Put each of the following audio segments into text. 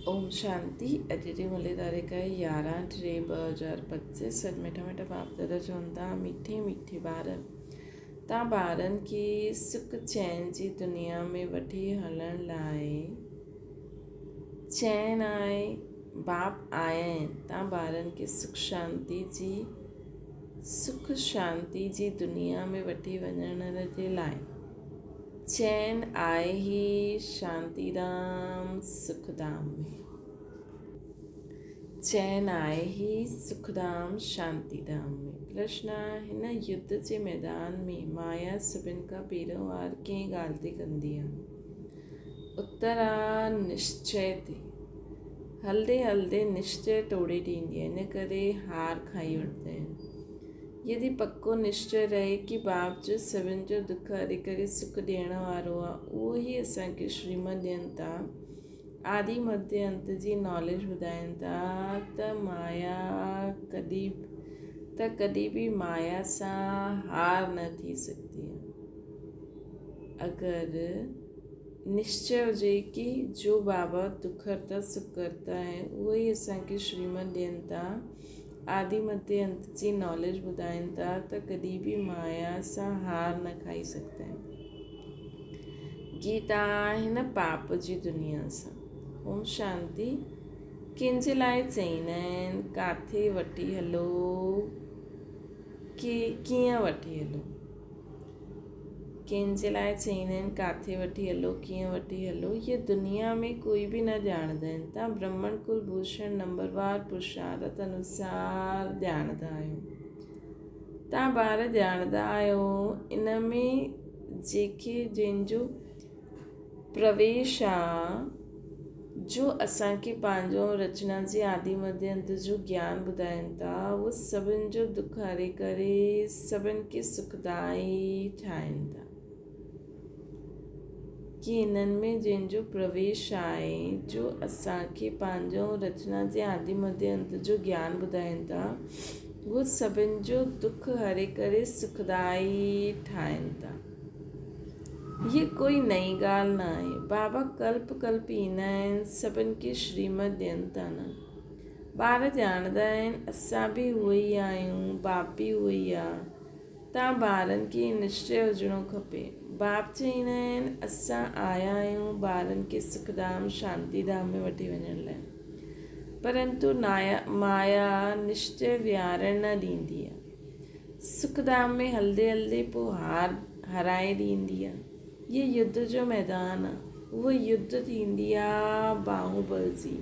ओम शांति। अॼु मुले तारीख़ आहे 11/3/2025। अॼु मिठा मिठा बाप दादा चवनि था, मीठे मीठे ॿार, तव्हां ॿारनि खे सुख चैन जी दुनिया में वठी हलण लाइ चैन आहे। बाप आया आहिनि तव्हां ॿारनि खे सुख शांति जी दुनिया में वठी वञण जे लाइ। चैन आहे ही शांतीधाम सुखधाम में। चैन आहे ही सुखधाम शांतीधाम में। प्रश्न आहे, हिन युद्ध जे मैदान में माया सभिनि खां पहिरियों वार कंहिं ॻाल्हि ते कंदी आहे? उत्तर आहे निश्चय ते। हलंदे हलंदे निश्चय तोड़े ॾींदी आहे, इन करे हार खाई वठंदा आहिनि। यदि पक्को निश्चय रहे कि बाप जो सभिनि जो दुख हरी करे सुख ॾियण वारो आहे, उहो ई असांखे श्रीमत ॾियनि था, आदि मध्य अंत जी नॉलेज ॿुधाइनि था त कॾहिं बि माया सां हार न थी सघंदी आहे। अगरि निश्चय हुजे कि जो बाबा दुख हरता सुख करता है, उहो ई असांखे श्रीमत ॾियनि था, आदि मध्य अंत जी नॉलेज ॿुधाइनि था त कॾहिं बि माया सां हार न खाई सघंदा आहिनि। गीता हिन पाप जी दुनिया सां। ओम शांति। कंहिंजे लाइ चईंदा आहिनि काथे वठी हलो कि कीअं वठी हलो। कंहिंजे लाइ चईंदा आहिनि काथे वठी हलो कीअं वठी हलो, ये दुनिया में कोई बि न ॼाणंदा आहिनि। तव्हां ब्राह्मण कुलभूषण नंबरवार पुरुषार्थ अनुसार ॼाणंदा आहियो। तव्हां ॿार ॼाणंदा आहियो, इन में जंहिंजो प्रवेश आहे, जो असांखे पंहिंजो रचना जे आदि मध्य अंत जो ज्ञान ॿुधाइनि था, उहो सभिनि जो दुख हरे करे सभिनि खे सुखदाई ठाहिनि था। कि इन्हनि में जंहिंजो प्रवेश आहे, जो असांखे पंहिंजो रचना जे आदि मध्य अंत जो ज्ञान ॿुधाइनि था, उहो सभिनि जो दुख हरे करे सुखदाई ठाहिनि था। ये कोई नई ॻाल्हि न आहे। बाबा कल्प कल्प ईंदा आहिनि, सभिनि खे श्रीमत ॾियनि था न। ॿार ॼाणंदा आहिनि असां बि उहो ई आहियूं, बाप बि उहो ई आहे। तव्हां ॿारनि खे निश्चय हुजिणो खपे। बाप चईंदा आहिनि असां आया आहियूं ॿारनि खे सुखधाम शांतीधाम में वठी वञण लाइ, परंतु माया निश्चय विहारण न ॾींदी आहे। सुखधाम में हलंदे हलंदे पोइ हाराए ॾींदी आहे। ये युद्ध जो मैदान आहे। उहो युद्ध थींदी आहे बाहुबल जी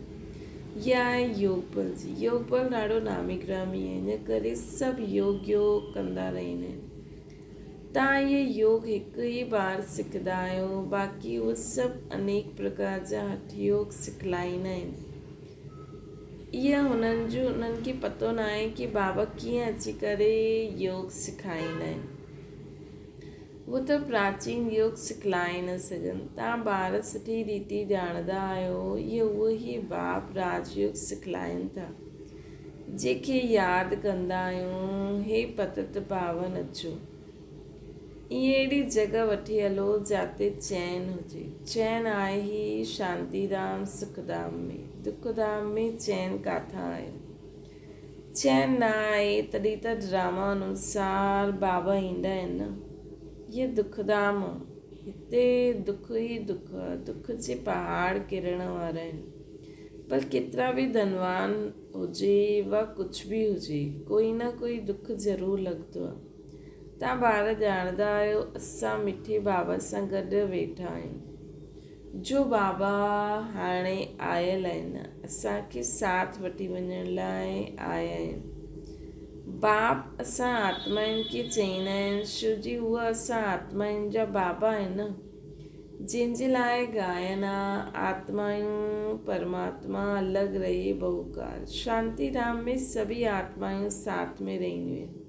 या योग बल जी। योग बल ॾाढो नामी ग्रामी आहे, इन करे सभु योग कंदा रहंदा आहिनि। तव्हां इहे योग हिकु ई बार सिखंदा आहियो, बाक़ी उहे सभु अनेक प्रकार जा हठ योग सिखलाईंदा आहिनि। इहा उन्हनि खे पतो न आहे कि बाबा कीअं अची करे योग सिखाईंदा आहिनि। उहो त प्राचीन योग सिखलाए न सघनि। तव्हां ॿार सुठी रीति ॼाणंदा आहियो, इहे उहो ई बाप राजयोग सिखलाइनि था, जंहिंखे यादि कंदा आहियूं, हे पतित पावन अचो, ईअं अहिड़ी जॻह वठी हलो जिते चैन हुजे। चैन आहे ही शांतीधाम सुखधाम में। दुखधाम में चैन काथां आहे? चैन न आहे तॾहिं त ड्रामा अनुसार बाबा ईंदा आहिनि न। ये दुखधाम, हिते दुख ई दुख आहे, दुख जे पहाड़ किरण वारा आहिनि। पर केतिरा बि धनवान हुजे वा कुझु बि हुजे, कोई न कोई दुख ज़रूरु लॻंदो आहे। तव्हां ॿार ॼाणंदा आहियो असां मिठे बाबा सां गॾु वेठा आहियूं, जो बाबा हाणे आयल आहिनि, असांखे साथ वठी वञण लाइ आया आहिनि। बाप असां आत्माउनि खे चईंदा आहिनि, छो जी उहा असां आत्माउनि जा बाबा आहिनि न, जंहिंजे लाइ गायन आहे आत्माऊं परमात्मा अलॻि रहे बहुकार। शांतीधाम में सभी आत्माऊं साथ में रहंदियूं आहिनि।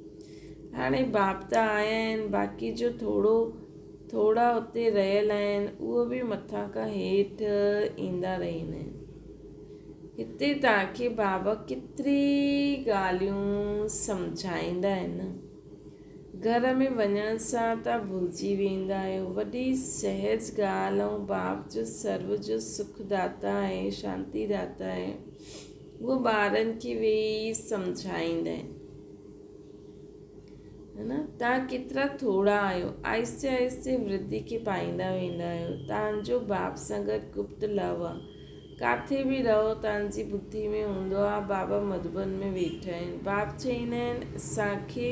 हाणे बाप त आया आहिनि, बाक़ी जो थोरा उते रहियल आहिनि, उहो बि मथां खां हेठि ईंदा रहंदा आहिनि। हिते तव्हांखे बाबा केतिरी ॻाल्हियूं सम्झाईंदा आहिनि। घर में वञण सां तव्हां भुलिजी वेंदा आहियो। वॾी सहज ॻाल्हि ऐं बाप जो सर्व जो सुखदाता आहे, शांतिदाता आहे। उहो ॿारनि खे वेही सम्झाईंदा आहिनि, है न। तव्हां केतिरा थोरा आहियो, आहिस्ते आहिस्ते वृद्धि खे पाईंदा वेंदा आहियो। तव्हांजो बाप सां गॾु गुप्त लव आहे। किथे बि रहो, तव्हांजी बुद्धि में हूंदो आहे बाबा मधुबन में वेठा आहिनि। बाप चवंदा आहिनि असांखे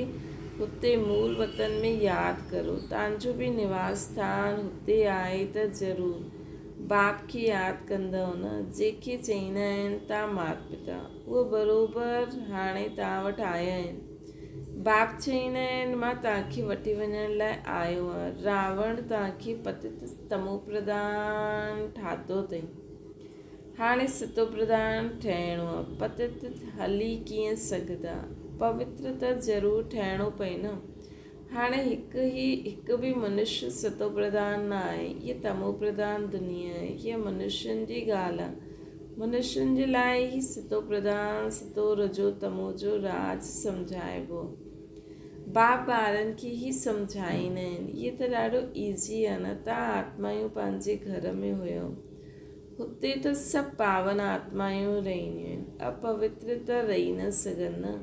हुते मूल वतन में यादि करो। तव्हांजो बि निवास स्थान हुते आहे त ज़रूरु बाप खे यादि कंदव न। जेके चवंदा आहिनि तव्हां माता पिता, उहे बराबरि हाणे तव्हां वटि आया आहिनि। बाप चवंदा आहिनि मां तव्हांखे वठी वञण लाइ आयो आहियां। रावण तव्हांखे पतित तमो प्रधान ठातो अथई, हाणे सतो प्रधान ठहिणो आहे। पतित हली कीअं सघंदा, पवित्र त ज़रूरु ठहिणो पए न। हाणे हिकु बि मनुष्य सतो प्रधान न आहे। इहा तमो प्रधान दुनिया आहे। इहा मनुष्यनि जी ॻाल्हि आहे। मनुष्यनि जे लाइ ई सतो प्रधान सतो रजो तमो जो राज सम्झाइबो। बाप ॿारनि खे ई सम्झाईंदा आहिनि। इहे त ॾाढो ईज़ी आहे न। तव्हां आत्मायूं पंहिंजे घर में हुयो, हुते त सभु पावन आत्मायूं रहंदियूं आहिनि। अपवित्र त रही न सघनि न।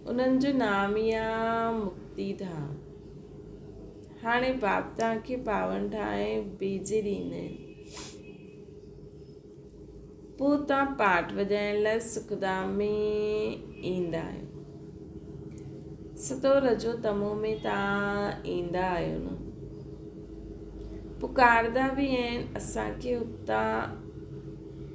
उन्हनि जो नाम ई आहे मुक्तिधाम। हाणे बाप तव्हांखे पावन ठाहे भेजे ॾींदा आहिनि। पोइ तव्हां पाठ वॼाइण लाइ सुखधाम में ईंदा आहियो। सतो रजो तमो में तव्हां ईंदा आहियो न। पुकारदा बि आहिनि असांखे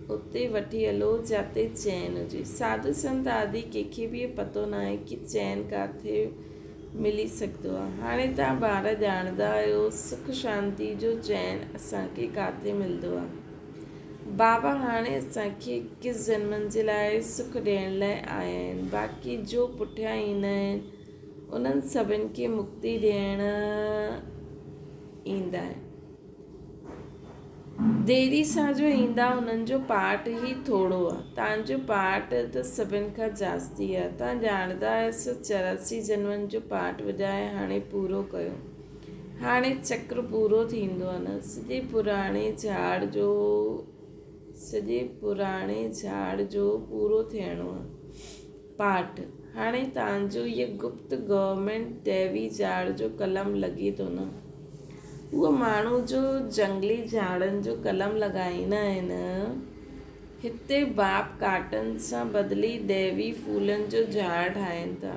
उते वठी हलो जिते चैन हुजे। साधु संत आदि कंहिंखे बि पतो न आहे कि चैन किथे मिली सघंदो आहे। हाणे तव्हां ॿार ॼाणंदा आहियो सुख शांति जो चैन असांखे किथे मिलंदो आहे। बाबा हाणे असांखे 21 जन्मनि जे लाइ सुख ॾियण लाइ आया आहिनि। बाक़ी जो पुठियां ईंदा आहिनि उन्हनि सभिनि खे मुक्ति ॾियण ईंदा आहिनि। देरी सां जो ईंदा उन्हनि जो पाठ ई थोरो आहे। तव्हांजो पाठ त सभिनि खां जास्ती आहे। तव्हां ॼाणंदा आहियो 84 जन्मनि जो पाठ वॼाए हाणे पूरो कयो। हाणे चक्र पूरो थींदो आहे न। सॼे पुराणे झाड़ जो पूरो थियणो आहे पाठ। हाणे तव्हांजो इहो गुप्त गवर्नमेंट दैवी झाड़ जो कलम लॻे थो न। उहो माण्हू जो जंगली झाड़नि जो कलम लॻाईंदा आहिनि, हिते बाप काटनि सां बदिली दैवी फूलनि जो झाड़ ठाहिनि था।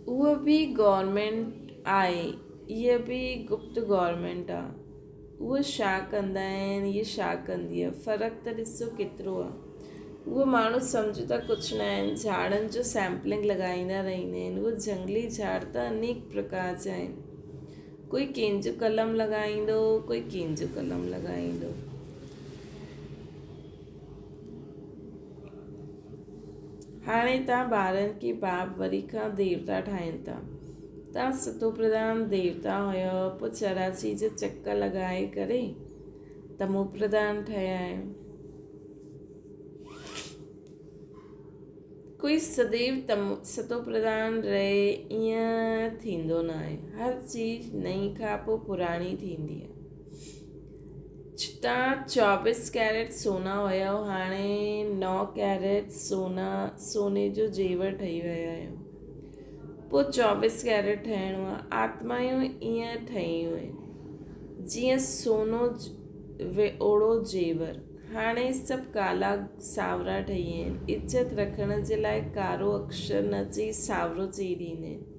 उहो बि गवर्नमेंट आहे, इहा बि गुप्त गवर्नमेंट आहे। उहे छा कंदा आहिनि, इहे छा कंदी आहे, फ़र्क़ु त ॾिसो केतिरो आहे। उहे माण्हू सम्झंदा कुझु न आहिनि। झाड़नि जो सैम्पलिंग लॻाईंदा रहंदा आहिनि। उहे जंगली झाड़ त अनेक प्रकार जा आहिनि। कोई कंहिंजो कलम लॻाईंदो, कोई कंहिंजो कलम लॻाईंदो। हाणे तव्हां ॿारनि खे बाप वरी खां देवता ठाहिनि था। तव्हां सतो प्रधान देवता हुयो, पोइ 84 जो चक्कर लॻाए करे तमो प्रधान ठहिया आहियो। कोई सदैव सतो प्रधान रहे ईअं थींदो न आहे। हर चीज़ नई खां पोइ पुराणी थींदी आहे। तव्हां 24 कैरेट सोना हुयो, हाणे 9 कैरेट सोने जो जेवर ठही विया आहियो। पोइ 24 कैरेट ठहिणो आहे। आत्मायूं ईअं ठहियूं आहिनि जीअं सोनो ओड़ो जेवर। हाणे सभु काला सावरा ठही आहिनि। इज़त रखण जे लाइ कारो अक्षर न चई सावरो चई ॾींदा आहिनि।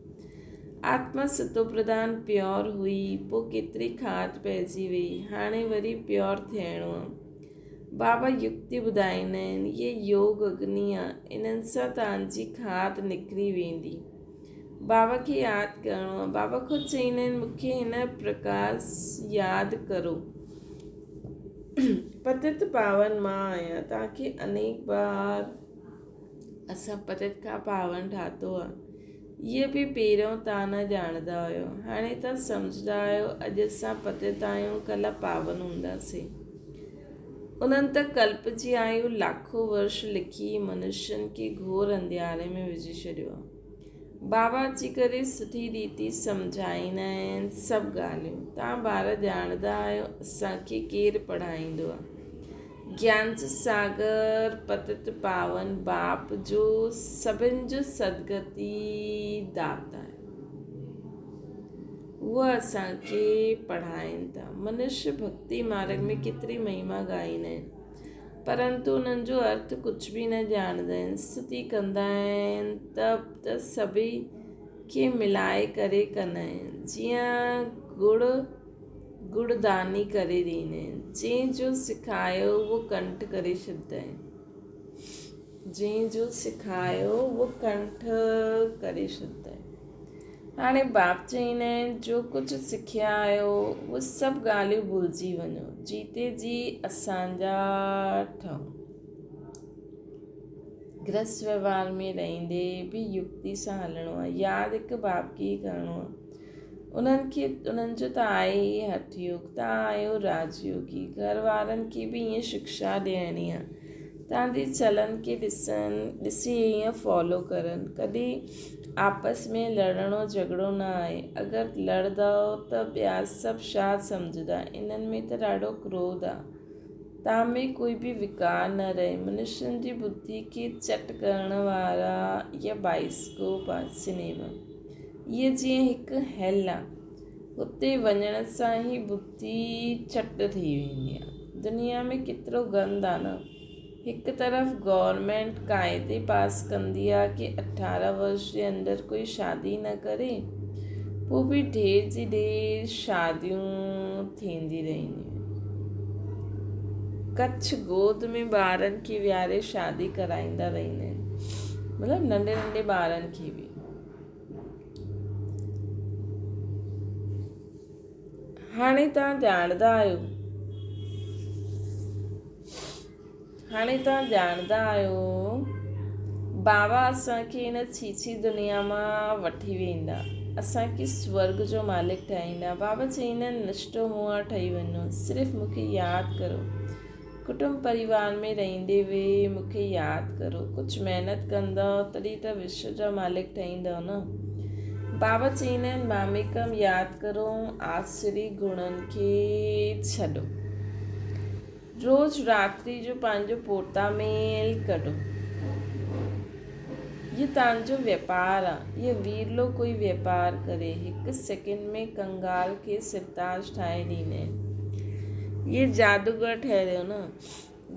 आत्मा सतो प्रधान प्योर हुई, पोइ केतिरी खाद पइजी वई, हाणे वरी प्योर थियणो आहे। बाबा युक्ति ॿुधाईंदा आहिनि, इहे योग अग्नि आहे, इन्हनि सां तव्हांजी खाद निकिरी वेंदी। बाबा खे यादि करिणो आहे। बाबा ख़ुदि चवंदा आहिनि मूंखे हिन प्रकार यादि करो। पतित पावन मां आहियां। तव्हांखे अनेक बार असां पतित खां पावन ठातो आहे। इहे बि पहिरियों तव्हां न ॼाणंदा हुयो। हाणे तव्हां सम्झंदा आहियो अॼु असां पतित आहियूं, कल्ह पावन हूंदासीं। उन्हनि त कल्प जी आयु लाखों वर्ष लिखी मनुष्यनि खे घोर अंधियारे में विझी छॾियो आहे। बाबा अची करे सुठी रीति सम्झाईंदा आहिनि सभु ॻाल्हियूं। तव्हां ॿार ॼाणंदा आहियो असांखे केरु पढ़ाईंदो आहे। ज्ञान जो सागर पतित पावन बाप जो सभिनि जो सदगति दाता आहे। उहे असांखे पढ़ाइनि था। मनुष्य भक्ति मार्ग में केतिरी महिमा ॻाईंदा आहिनि, परंतु उन्हनि जो अर्थ कुझु बि न ॼाणंदा आहिनि। स्तुति कंदा आहिनि त सभी खे मिलाए करे कंदा आहिनि। जीअं गुड़दानी करे ॾींदा आहिनि। जंहिंजो सिखायो उहो कंठ करे छॾींदा आहिनि। जंहिंजो सिखायो उहो कंठ करे छॾींदा आहिनि। हाणे बाप चईंदा आहिनि जो कुझु सिखिया आहियो उहे सभु ॻाल्हियूं भुलिजी वञो। जीते जी असांजा ठहो। गृहस्थ व्यवहार में रहंदे बि युक्ति सां हलणो आहे। यादि हिकु बाप खे ई करिणो आहे। उन्हनि जो त आहे ई हठ योग, तव्हां आहियो राजयोगी। घर वारनि खे बि ईअं शिक्षा ॾियणी आहे। तव्हांजे चलन खे ॾिसी ईअं फॉलो करनि। कॾहिं आपस में लड़णो झगड़ो न आहे। अगरि लड़ंदव त ॿिया सभु छा सम्झंदा। इन्हनि में त ॾाढो क्रोध आहे। तव्हां में कोई बि विकार न रहे। मनुष्यनि जी बुद्धि खे चट करण वारा इहा बाइस्कोप आहे सिनेमा। इहा जीअं हिकु हेल आहे। हुते वञण सां ई बुद्धि चट थी वेंदी आहे। दुनिया में केतिरो गंद आहे न। हिकु तरफ़ गवर्नमेंट क़ाइदे पास कंदी आहे कि 18 वर्ष जे अंदरि कोई शादी न करे, पोइ बि ढेर जी ढेर शादियूं थींदी रहंदियूं। कच्छ गोद में ॿारनि खे विहारे शादी कराईंदा रहंदा आहिनि। मतिलबु नंढे नंढे ॿारनि खे बि। हाणे तव्हां ॼाणंदा आहियो बाबा असांखे हिन छीछी दुनिया मां वठी वेंदा, असांखे स्वर्ग जो मालिक ठाहींदा। बाबा चईंदा आहिनि निष्ठो मुआ ठही वञो, सिर्फ़ु मूंखे यादि करो। कुटुंब परिवार में रहंदे वे मूंखे यादि करो। कुझु महिनत कंदव तॾहिं त विश्व जा मालिक ठहींदव न। बाबा चईंदा आहिनि मामिकम यादि करो, आसुरी गुणनि खे छॾो। रोज़ु रात्रि जो पंहिंजो पोतामेल कढो। ये तव्हांजो वापारु आहे। ये वीरलो कोई वापारु करे। हिकु सेकेंड में कंगाल खे सिरताज ठाहे ॾींदा आहिनि। ये जादूगर ठहियो न।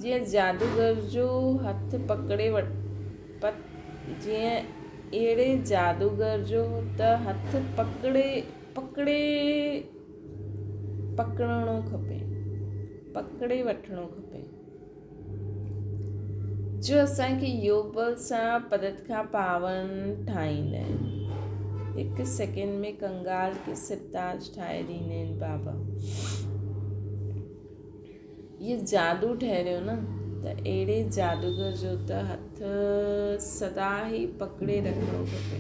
जीअं जादूगर जो हथ पकड़े जीअं अहिड़े जादूगर जो त हथ पकड़े वठिणो खपे। जो असांखे योग बल सां पदत खां पावन ठाहींदा आहिनि। हिकु सेकेंड में कंगाल खे सिरताज ठाहे ॾींदा आहिनि बाबा। ये जादू ठहियो न, त अहिड़े जादूगर जो त हथ सदा ई पकड़े रखिणो खपे।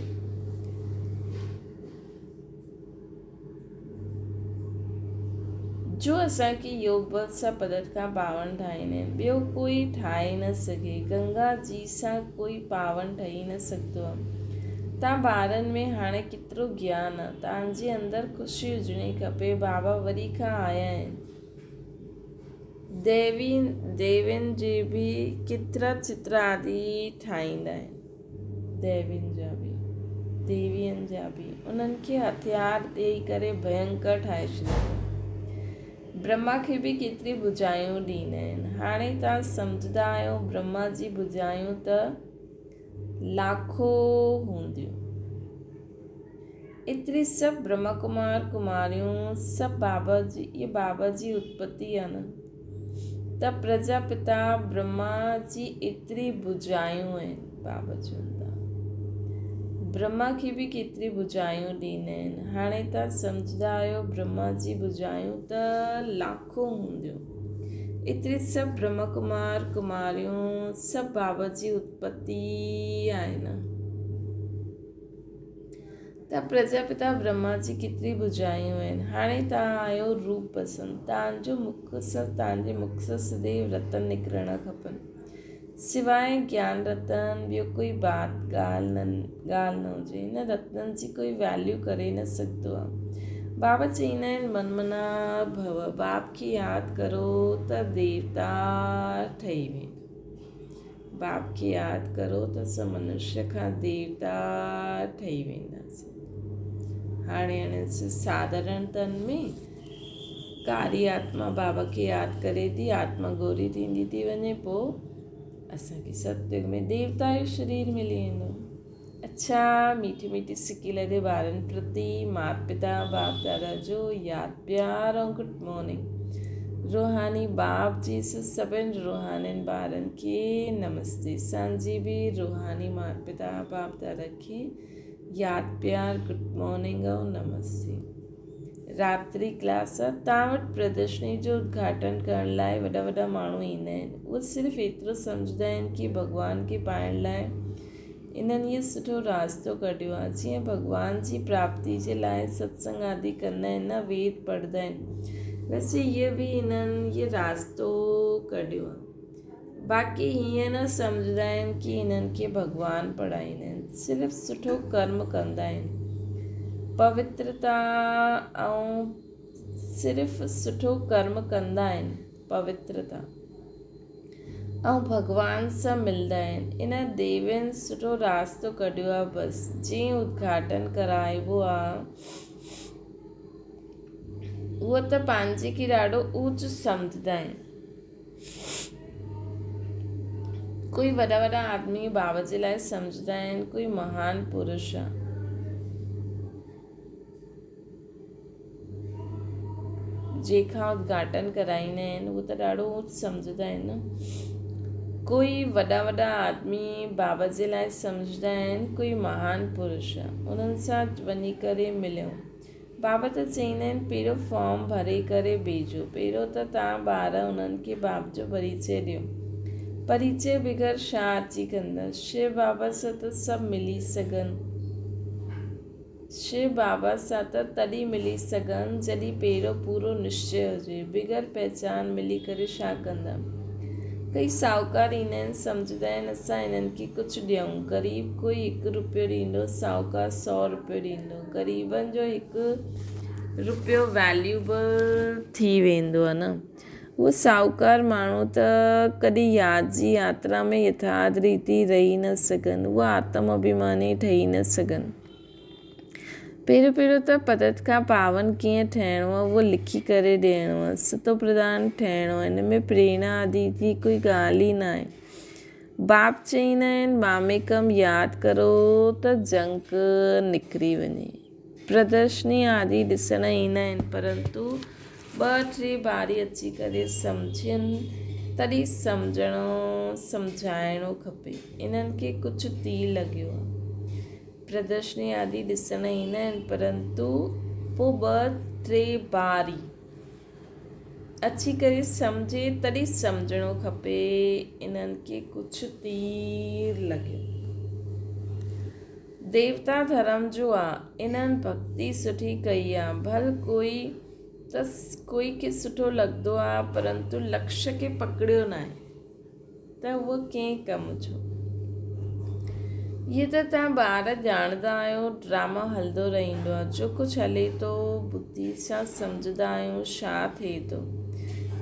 जो असांखे योग बल सां पदत खां पावन ठाहींदा आहिनि, ॿियो कोई ठाहे न सघे। गंगा जी सां कोई पावन ठही न सघंदो आहे। तव्हां ॿारनि में हाणे केतिरो ज्ञान आहे। तव्हांजे अंदरि ख़ुशी हुजणी खपे। बाबा वरी खां आया आहिनि। देवियुनि जे बि केतिरा चित्र आदि ठाहींदा आहिनि। देवियुनि जा बि उन्हनि खे हथियार ॾेई करे भयंकर ठाहे छॾींदा। ब्रह्मा खे बि केतिरी भुजायूं ॾींदा आहिनि। हाणे तव्हां सम्झंदा आहियो ब्रह्मा जी भुजायूं त लाखो हूंदियूं। एतिरी सभु ब्रह्मा कुमार कुमारियूं सभु इहे बाबा जी उत्पत्ति आहे न। त प्रजापिता ब्रह्मा जी एतिरी भुजायूं आहिनि। बाबा चवंदा ब्रह्मा खे बि केतिरी भुजायूं ॾींदा आहिनि। हाणे तव्हां सम्झंदा आहियो ब्रह्मा जी भुजायूं त लाखो हूंदियूं। एतिरी सभु ब्रह्मा कुमार कुमारियूं सभु बाबा जी उत्पत्ति आहे न। त प्रजापिता ब्रह्मा जी केतिरी भुजायूं आहिनि। हाणे तव्हां आहियो रूप बसंत। तव्हांजे मुख सां सदैव रतन निकिरणा खपनि। सिवाय ज्ञान रतन ॿियो कोई बात ॻाल्हि न हुजे। हिन रतन जी कोई वैल्यू करे न सघंदो आहे। बाबा चईंदा आहिनि मनमना भव, बाप खे यादि करो त देवता ठही वेंदो। बाप खे यादि करो त असां मनुष्य खां देवता ठही वेंदासीं। हाणे साधारण तन में कारी आत्मा बाबा खे यादि करे थी, आत्मा गोरी थींदी थी वञे, पोइ असांखे सतयुग में देवता जो शरीर मिली वेंदो। अच्छा, मीठी मीठी सिकी लॻे ॿारनि प्रति माता पिता बाप दादा जो यादि प्यार ऐं गुड मॉर्निंग। रूहानी बाप जी सभिनि रूहानियुनि ॿारनि खे नमस्ते। असांजी बि रूहानी माता पिता बाप दादा खे यादि प्यार गुड मॉर्निंग ऐं नमस्ते। रात्रि क्लास आहे। तव्हां वटि प्रदर्शनी जो उद्घाटन करण लाइ वॾा वॾा माण्हू ईंदा आहिनि। उहे सिर्फ़ु एतिरो सम्झंदा आहिनि कि भॻवान खे पाइण लाइ इन्हनि इहो सुठो रास्तो कढियो आहे। जीअं भॻवान जी प्राप्ति जे लाइ सत्संग आदि कंदा आहिनि न, वेद पढ़ंदा आहिनि, वैसे इहे बि इन्हनि इहो रास्तो कढियो आहे। बाक़ी हीअं न सम्झंदा आहिनि कि इन्हनि खे भॻवानु पढ़ाईंदा आहिनि, सिर्फ़ु सुठो कर्म कंदा आहिनि। पवित्रता ऐं सिर्फ़ु सुठो कर्म कंदा आहिनि, पवित्रता ऐं भॻवान सां मिलंदा आहिनि। इन देवियुनि सुठो रास्तो कढियो आहे। बसि जीअं उद्घाटन कराइबो आहे, उहो त पंहिंजे खे ॾाढो ऊच सम्झंदा आहिनि। कोई वॾा वॾा आदमी बाबा जे लाइ सम्झंदा आहिनि कोई महान पुरुष आहे। जंहिंखां उद्घाटन कराईंदा आहिनि उहो त ॾाढो ऊच सम्झंदा आहिनि न। कोई वॾा वॾा आदमी बाबा जे लाइ सम्झंदा आहिनि कोई महान पुरुष आहे, उन्हनि सां वञी करे मिलियो। बाबा त चईंदा आहिनि पहिरियों फॉर्म भरे करे भेजो। पहिरियों त तव्हां ॿार उन्हनि खे बाप जो परिचय ॾियो। परिचय बग़ैर छा अची कंदा? शिव बाबा सां त सभु मिली सघनि। शिव बाबा सां त तॾहिं मिली सघनि जॾहिं पहिरियों पूरो निश्चय हुजे। बग़ैर पहचान मिली करे छा कंदा? कई साहूकार ईंदा आहिनि, सम्झंदा आहिनि असां इन्हनि खे कुझु ॾियूं। ग़रीब कोई 1 रुपयो ॾींदो, साहूकार 100 रुपयो ॾींदो। ग़रीबनि जो 1 रुपयो वैल्यूबल थी वेंदो आहे न। उहो साहूकार माण्हू त कॾहिं यादि जी यात्रा में यथार्थ रीति रही न सघनि, उहा आत्म अभिमानी ठही न सघनि। पहिरियों त पदत खां पावन कीअं ठहिणो आहे उहो लिखी करे ॾियणो आहे। सतो प्रधान ठहिणो आहे। हिन में प्रेरणा आदि जी कोई ॻाल्हि ई न आहे। बाप चईंदा आहिनि मामेकम यादि करो त जंक निकिरी वञे। प्रदर्शनी आदि ॾिसणु ईंदा आहिनि, परंतु 2-3 बारी अची करे सम्झनि तॾहिं सम्झाइणो खपे। इन्हनि खे कुझु थी लॻियो आहे। प्रदर्शनी आदि ॾिसणु ईंदा आहिनि, परंतु पोइ 2-3 बारी अची करे सम्झे तॾहिं सम्झणो खपे। इन्हनि खे कुझु तीर लॻियो। देवता धर्म जो आहे। इन्हनि भक्ति सुठी कई आहे। भल कोई खे सुठो लॻंदो आहे, परंतु लक्ष्य खे पकड़ियो न आहे त उहो कंहिं कम जो। इहे त तव्हां ॿार ॼाणंदा आहियो, ड्रामा हलंदो रहंदो आहे। जो कुझु हले थो बुद्धि सां सम्झंदा आहियूं छा थिए थो।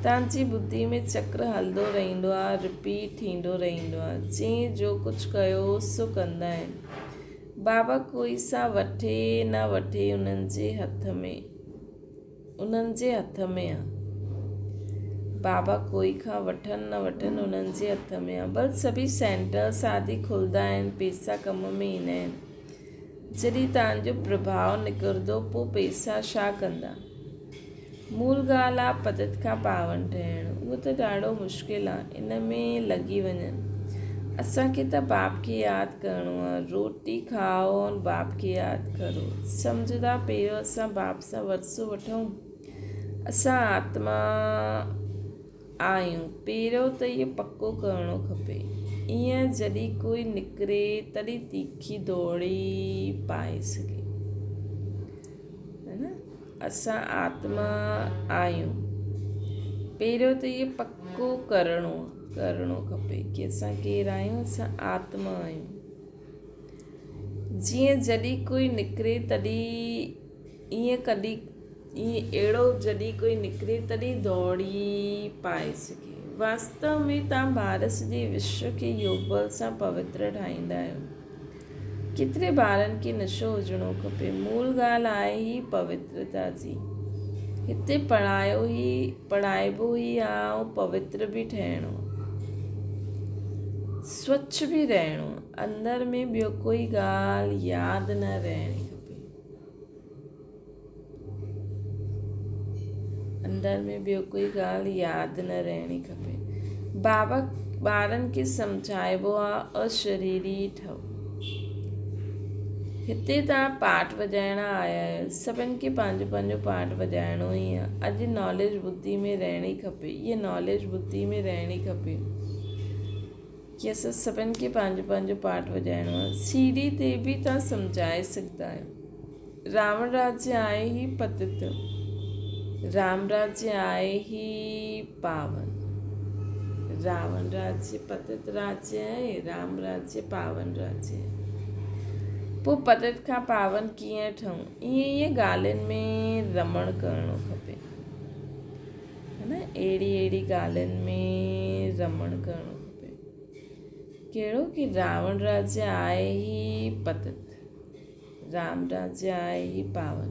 तव्हांजी बुद्धि में चक्र हलंदो रहंदो आहे, रिपीट थींदो रहंदो आहे। जंहिं जो कुझु कयो सो कंदा आहिनि। बाबा कोई सां वठे न वठे उन्हनि जे हथ में आहे। बाबा कोई खां वठनि न वठनि उन्हनि जे हथ में आहे। बस सभी सेंटर्स आदि खुलंदा आहिनि, पैसा कम में ईंदा आहिनि। जॾहिं तव्हांजो प्रभाव निकिरंदो पोइ पैसा छा कंदा? मूल ॻाल्हि आहे पदत खां पावन ठहिणु। उहो त ॾाढो मुश्किल आहे। इन में लॻी वञनि। असांखे त बाप खे यादि करिणो आहे। रोटी खाओ और बाप खे यादि करो। सम्झंदा पहिरियों असां बाप सां वरसो वठूं। असां आत्मा आहियूं। पहिरियों त इहो पको करिणो खपे। ईअं जॾहिं कोई निकिरे तॾहिं तीखी दौड़ी पाए सघे, है न। असां आत्मा आहियूं। पहिरियों त इहो पको करिणो खपे कि असां केरु आहियूं, असां आत्मा आहियूं। जीअं जॾहिं कोई निकिरे तॾहिं अहिड़ो जॾहिं कोई निकिरे तॾहिं दौड़ी पाए सघे। वास्तव में तव्हां ॿार सॼे विश्व खे योग बल सां पवित्र ठाहींदा आहियो। केतिरे ॿारनि खे नशो हुजणो खपे। मूल ॻाल्हि आहे ई पवित्रता जी। हिते पढ़ाइबो ई आहे ऐं पवित्र बि ठहिणो, स्वच्छ बि रहणो। अंदरि में ॿियो कोई ॻाल्हि यादि न रहणी खपे। अंदरि में ॿियो कोई ॻाल्हि यादि न रहणी खपे। बाबा ॿारनि खे सम्झाइबो आहे अशरीरी ठहो। हिते तव्हां पाठ वॼाइण आया आहियो, सभिनि खे पंहिंजो पंहिंजो पाठ वॼाइणो ई आहे। अॼु नॉलेज ॿुधी में रहणी खपे। इहा नॉलेज ॿुधी में रहणी खपे कि असां सभिनि खे पंहिंजो पंहिंजो पाठ वॼाइणो आहे। सीढ़ी ते बि तव्हां सम्झाए सघंदा आहियो। रावण राज्य आहे ई पतित, राम राज्य आहे ई पावन। रावण राज्य पतित राज्य आहे, राम राज्य पावन राज्य आहे। पोइ पतित खां पावन कीअं ठहूं, इहे ॻाल्हियुनि में रमण करणो खपे, है न। अहिड़ी ॻाल्हियुनि में रमण करणो खपे। कहिड़ो कि रावण राज्य आहे ई पतित, राम राज्य आहे ई पावन।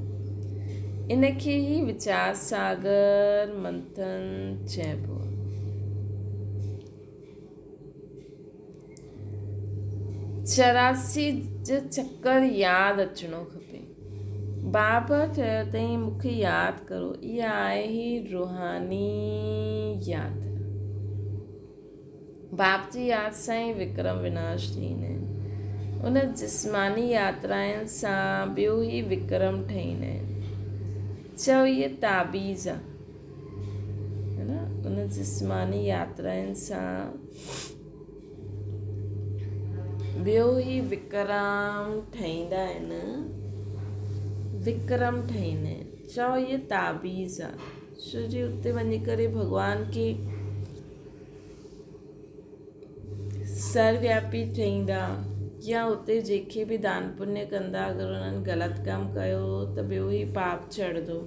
इनखे ई वीचार सागर मंथन चइबो आहे। चौरासी जो चक्कर यादि अचिणो खपे। बाबा चयो अथई मूंखे यादि करो। इहा आहे ई रूहानी यादि। बाप जी यादि सां ई विक्रम विनाश थींदा आहिनि। उन जिस्मानी यात्राउनि सां ॿियो ई विक्रम ठहींदा आहिनि। चओ इहे ताबीज़ आहे, है न। उन जिस्मानी यात्राउनि सां ॿियो ई विक्रम ठहींदा आहिनि। चओ इहे ताबीज़ आहे। छो जो उते वञी करे भॻवान खे सर्वव्यापी ठहींदा, या उते जेके बि दान पुण्य कंदा, अगरि उन्हनि ग़लति कमु कयो त ॿियो ई पाप चढ़ंदो।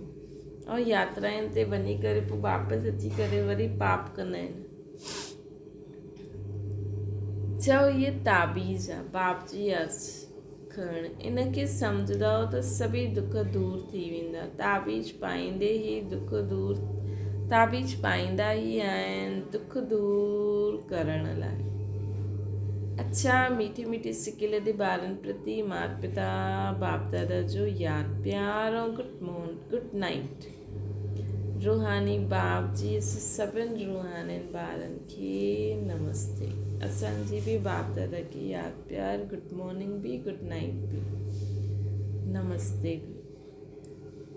ऐं यात्राउनि ते वञी करे पोइ वापसि अची करे वरी पाप कंदा आहिनि। चओ इहे ताबीज़ आहे, बाप जी यादि खणणु। इनखे सम्झंदव त सभई दुख दूरि थी वेंदा। ताबीज़ पाईंदा ई आहिनि दुख दूरि करण लाइ। अच्छा, मीठी सिकी लधी ॿारनि प्रति माता पिता बाप दादा जो यादि प्यार ऐं गुड नाइट। रूहानी बाप जी सभिनि रूहानी ॿारनि खे नमस्ते। असांजी बि बाप दादा खे यादि प्यार, गुड मॉर्निंग बि, गुड नाइट बि, नमस्ते बि।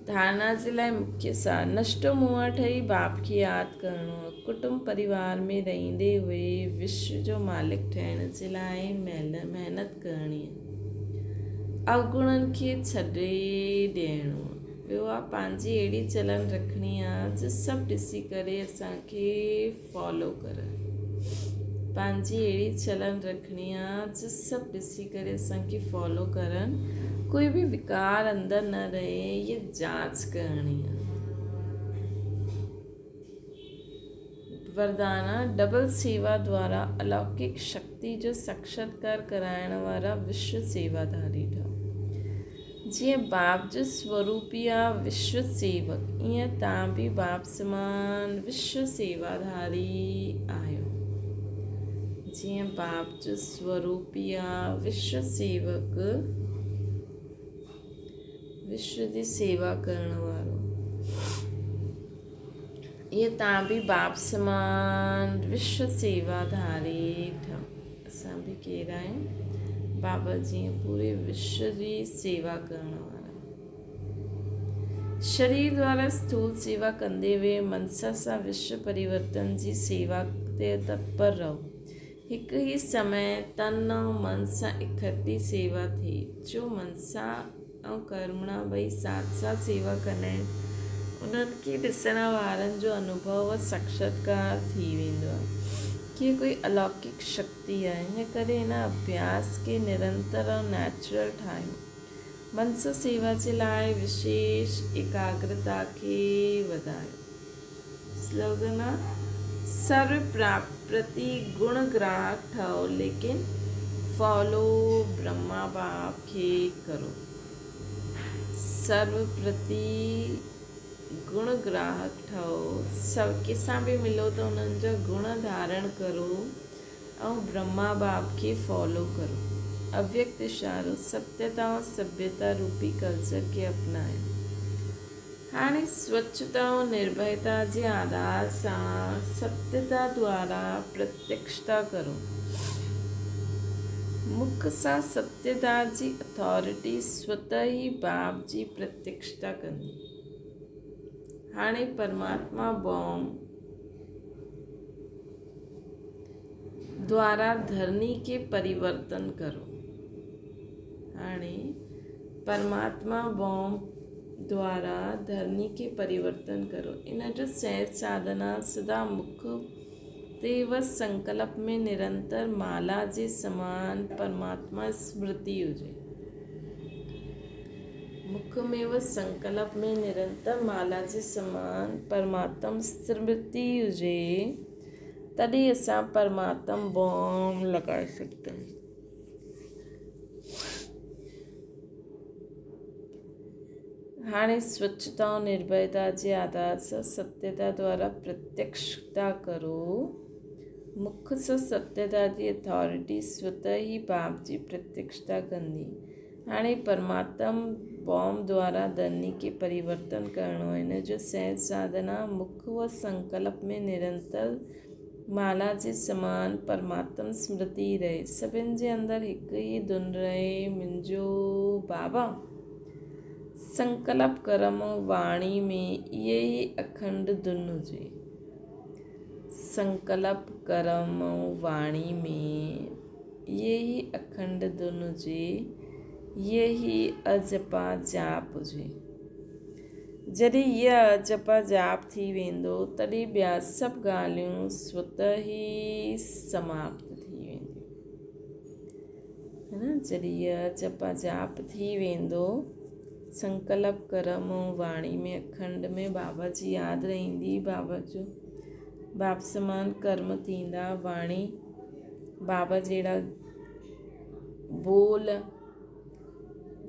धारणा जे लाइ मुख्य सार, नष्टो मुंहुं ठही बाप खे यादि करिणो आहे। कुटुंब परिवार में रहंदे हुए विश्व जो मालिक ठहिण जे लाइ महिनत करणी आहे। अवगुणनि खे छॾे ॾियणो आहे। ॿियो आहे पंहिंजी अहिड़ी चलन रखणी आहे जो सभु ॾिसी करे असांखे फॉलो करनि। कोई बि विकार अंदरि न रहे, ये जांच करणी आहे। वरदाना डबल सेवा द्वारा अलौकिक शक्ति जो साक्षात्कार कराइण वारा विश्व सेवाधारी ठहो। जीअं बाप जो स्वरूप आहे विश्व सेवक, ईअं तव्हां बि बाप समान विश्व सेवाधारी आहियो। जीअं बाप जो स्वरूप आहे विश्व सेवक, विश्व जी सेवा करण वारो, ईअं तव्हां बि बाप समान विश्व सेवाधारी ठहो। असां बि केरु आहियूं? बाबा जीअं पूरे विश्व जी सेवा करण वारा। शरीर द्वारा स्थूल सेवा कंदे हुए मनसा सां विश्व परिवर्तन जी सेवा ते तत्पर रहो। हिकु ई समय तन ऐं मन सां इकट्ठी सेवा थिए। जो मनसा ऐं कर्मणा ॿई साथ साथ सेवा कंदा आहिनि, उन्हनि खे ॾिसण वारनि जो अनुभव साक्षात्कार थी वेंदो आहे कि कोई अलौकिक शक्ति आहे। हिन करे हिन अभ्यास खे निरंतर ऐं नेचुरल ठाहियूं। मनस सेवा जे लाइ विशेष एकाग्रता खे वधायो। स्लोगन आहे सर्व प्रति गुण ग्राहक ठहो लेकिन फॉलो ब्रह्मा बाप खे करो। सर्व प्रति गुण ग्राहक ठहो, सब कंहिंसां बि मिलो त उन्हनि जा गुण धारण करो ऐं ब्रह्मा बाप खे फॉलो करो। अव्यक्त इशारो सत्यता ऐं सभ्यता रूपी कल्चर खे अपनायो। हाणे स्वच्छता ऐं निर्भयता जे आधार सां सत्यता द्वारा प्रत्यक्षता करो। मुख सां सत्यता जी अथॉरिटी स्वतः ई बाप जी प्रत्यक्षता कंदी। हाणे परमात्मा बॉम्ब द्वारा धरनी के परिवर्तन करो। हाणे परमात्मा बॉम्ब द्वारा धरनी के परिवर्तन करो। इन जो सहज साधना सदा मुख ते व संकल्प में निरंतर माला जे समान परमात्मा स्मृति हुजे। मुख में व संकल्प में निरंतर माला जे समान परमात्मा स्मृति हुजे, तॾहिं असां परमात्मा बॉम्ब लॻाए सघंदा आहियूं। हाणे स्वच्छता और निर्भयता जे आधार सां सत्यता द्वारा प्रत्यक्षता करो। मुख सां सत्यता जी अथॉरिटी स्वतः ही बाप जी प्रत्यक्षता कंदी। हाणे परमात्मा बॉम्ब द्वारा धरनी के परिवर्तन करणो। हिन जो सहज साधना मुख व संकल्प में निरंतर माला जे समान परमात्मा स्मृति रहे। सभिनि जे अंदरि हिकु ई धुन रहे, मुंहिंजो बाबा। संकल्प कर्म वाणी में इहे ई अखंड धुन हुजे। संकल्प कर्म वाणी में इहे ई अखंड धुन हुजे। इहे ई अजपा जाप हुजे। जॾहिं इहा अजपा जाप थी वेंदो तॾहिं ॿिया सभु ॻाल्हियूं स्वतः ई समाप्त थी वेंदियूं। है न, जॾहिं इहा अजपा जाप थी वेंदो, संकल्प कर्म वाणी में अखंड में बाबा जी यादि रहंदी। बाबा जो बाप समान कर्म थींदा। वाणी बाबा जहिड़ा बोल।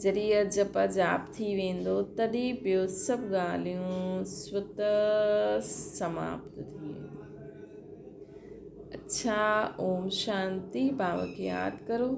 जॾहिं इहा जपा जाप थी वेंदो तॾहिं ॿियो सभु ॻाल्हियूं स्वतः समाप्त थी वेंदियूं। अच्छा, ओम शांति। बाबा खे यादि करो।